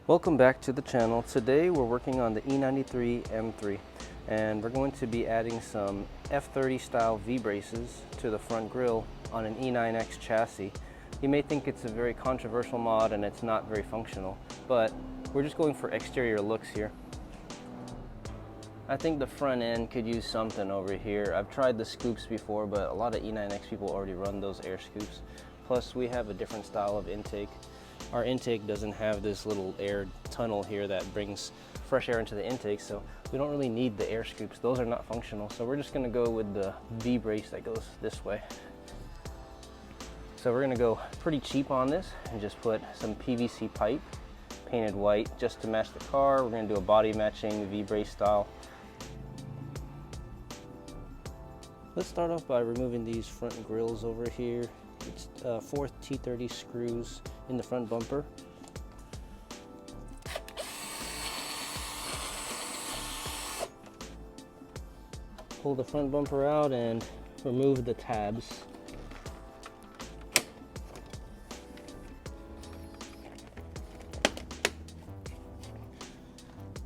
Welcome back to the channel. Today we're working on the E93 M3 and we're going to be adding some F30 style V-braces to the front grille on an E9X chassis. You may think it's a very controversial mod and it's not very functional, but we're just going for exterior looks here. I think the front end could use something over here. I've tried the scoops before, but a lot of E9X people already run those air scoops. Plus we have a different style of intake. Our intake doesn't have this little air tunnel here that brings fresh air into the intake, so we don't really need the air scoops. Those are not functional, so we're just gonna go with the V-brace that goes this way. So we're gonna go pretty cheap on this and just put some PVC pipe painted white just to match the car. We're gonna do a body matching V-brace style. Let's start off by removing these front grills over here. It's 4th T30 screws in the front bumper. Pull the front bumper out and remove the tabs.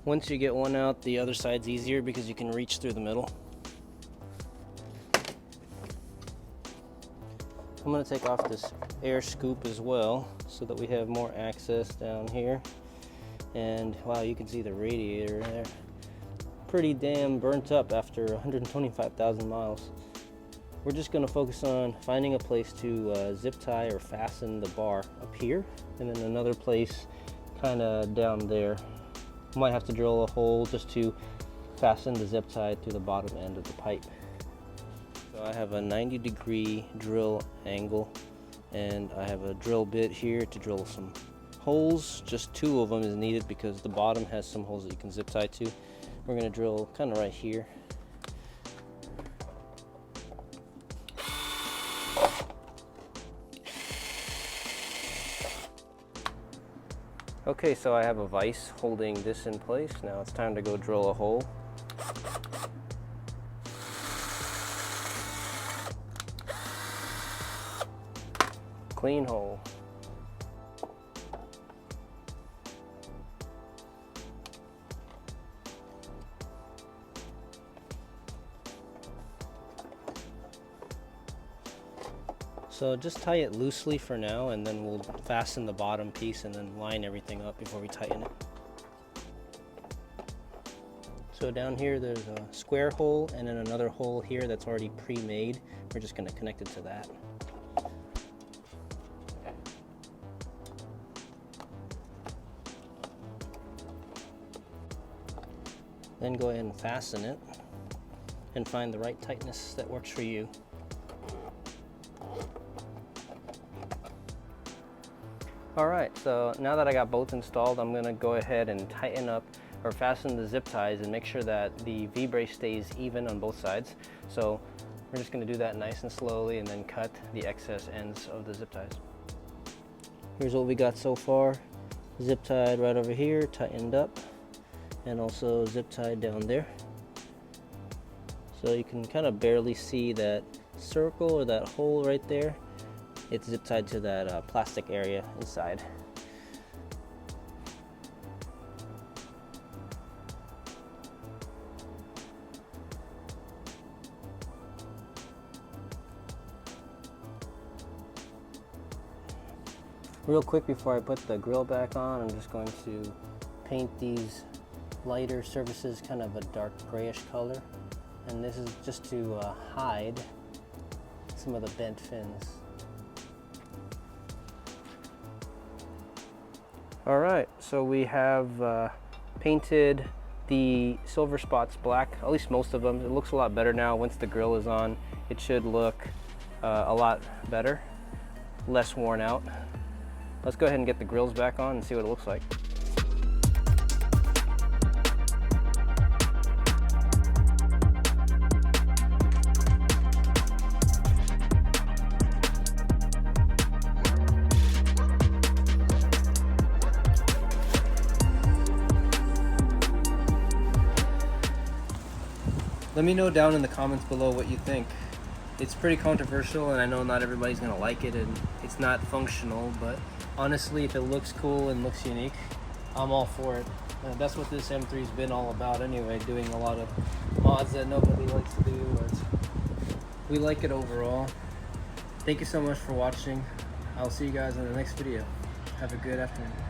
Once you get one out, the other side's easier because you can reach through the middle. I'm going to take off this air scoop as well so that we have more access down here. And wow, you can see the radiator there. Pretty damn burnt up after 125,000 miles. We're just going to focus on finding a place to zip tie or fasten the bar up here, and then another place kind of down there. Might have to drill a hole just to fasten the zip tie to the bottom end of the pipe. So I have a 90-degree drill angle, and I have a drill bit here to drill some holes. Just 2 of them is needed because the bottom has some holes that you can zip tie to. We're going to drill kind of right here. Okay, so I have a vise holding this in place. Now it's time to go drill a hole. Clean hole. So just tie it loosely for now, and then we'll fasten the bottom piece and then line everything up before we tighten it. So down here there's a square hole and then another hole here that's already pre-made. We're just going to connect it to that. Then go ahead and fasten it and find the right tightness that works for you. Alright, so now that I got both installed, I'm going to go ahead and tighten up or fasten the zip ties and make sure that the V-brace stays even on both sides. So we're just going to do that nice and slowly and then cut the excess ends of the zip ties. Here's what we got so far. Zip tied right over here, tightened up, and also zip tied down there. So you can kind of barely see that circle or that hole right there. It's zip tied to that plastic area inside. Real quick before I put the grill back on, I'm just going to paint these lighter surfaces kind of a dark grayish color, and this is just to hide some of the bent fins. Alright, so we have painted the silver spots black, at least most of them. It looks a lot better now. Once the grill is on, it should look a lot better, less worn out. Let's go ahead and get the grills back on and see what it looks like. Let me know down in the comments below what you think. It's pretty controversial, and I know not everybody's gonna like it, and it's not functional, but honestly, if it looks cool and looks unique, I'm all for it. That's what this M3's been all about anyway, doing a lot of mods that nobody likes to do, but we like it overall. Thank you so much for watching. I'll see you guys in the next video. Have a good afternoon.